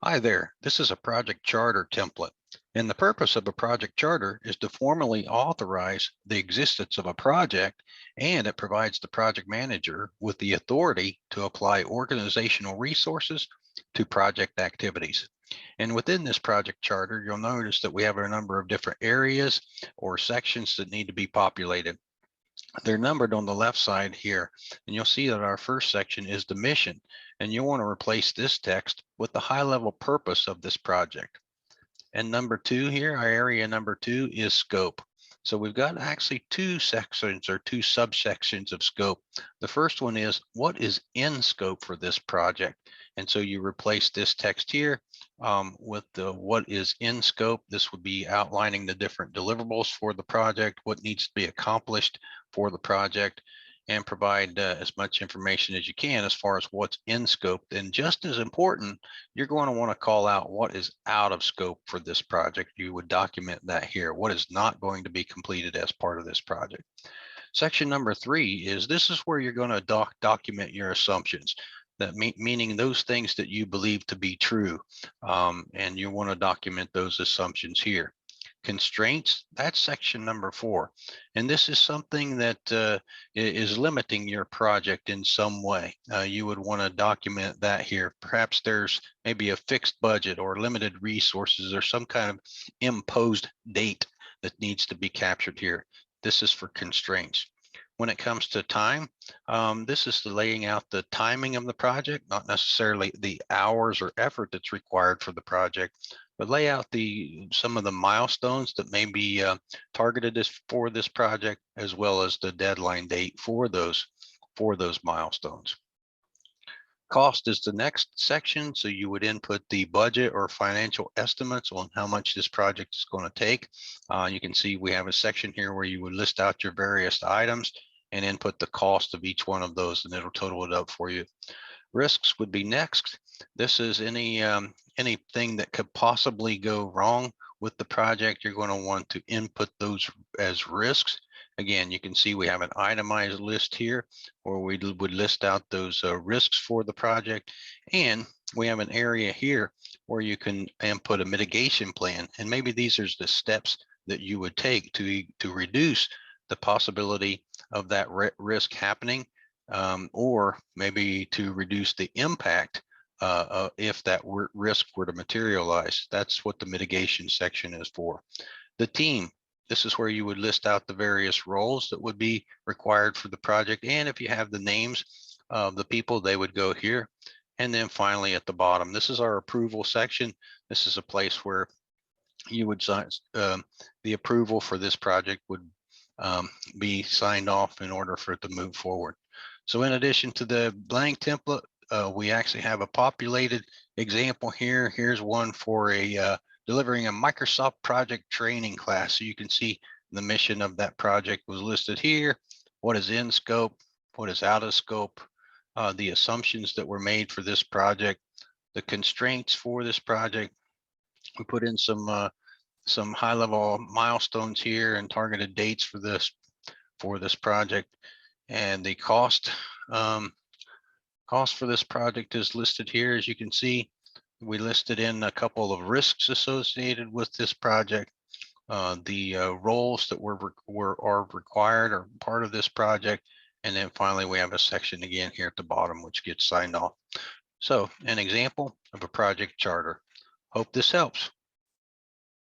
Hi there, this is a project charter template. And the purpose of a project charter is to formally authorize the existence of a project, and it provides the project manager with the authority to apply organizational resources to project activities. And within this project charter, you'll notice that we have a number of different areas or sections that need to be populated. They're numbered on the left side here, and you'll see that our first section is the mission, and you'll want to replace this text with the high level purpose of this project. And number two here, our area number two is scope. So we've got actually two sections or two subsections of scope. The first one is what is in scope for this project. And so you replace this text here with the what is in scope. This would be outlining the different deliverables for the project, what needs to be accomplished for the project, and provide as much information as you can as far as what's in scope. And just as important, you're going to want to call out what is out of scope for this project. You would document that here. What is not going to be completed as part of this project. Section number three is this is where you're going to document your assumptions. That meaning those things that you believe to be true, and you want to document those assumptions here. Constraints, that's section number four. And this is something that is limiting your project in some way. You would want to document that here. Perhaps there's maybe a fixed budget or limited resources or some kind of imposed date that needs to be captured here. This is for constraints. When it comes to time, this is the laying out the timing of the project, not necessarily the hours or effort that's required for the project, but lay out some of the milestones that may be targeted for this project, as well as the deadline date for those milestones. Cost is the next section, so you would input the budget or financial estimates on how much this project is going to take. You can see we have a section here where you would list out your various items and input the cost of each one of those, and it'll total it up for you. Risks would be next. This is anything that could possibly go wrong with the project. You're going to want to input those as risks. Again, you can see we have an itemized list here where we would list out those risks for the project. And we have an area here where you can input a mitigation plan. And maybe these are the steps that you would take to reduce the possibility of that risk happening, or maybe to reduce the impact if that risk were to materialize. That's what the mitigation section is for. The team, this is where you would list out the various roles that would be required for the project. And if you have the names of the people, they would go here. And then finally at the bottom, this is our approval section. This is a place where you would sign the approval for this project would be signed off in order for it to move forward. So in addition to the blank template, we actually have a populated example here. Here's one for delivering a Microsoft project training class. So you can see the mission of that project was listed here. What is in scope, what is out of scope, the assumptions that were made for this project, the constraints for this project. We put in some high level milestones here and targeted dates for this project. And the cost for this project is listed here. As you can see, we listed in a couple of risks associated with this project, the roles that are required or part of this project, and then finally we have a section again here at the bottom which gets signed off. So an example of a project charter. Hope this helps.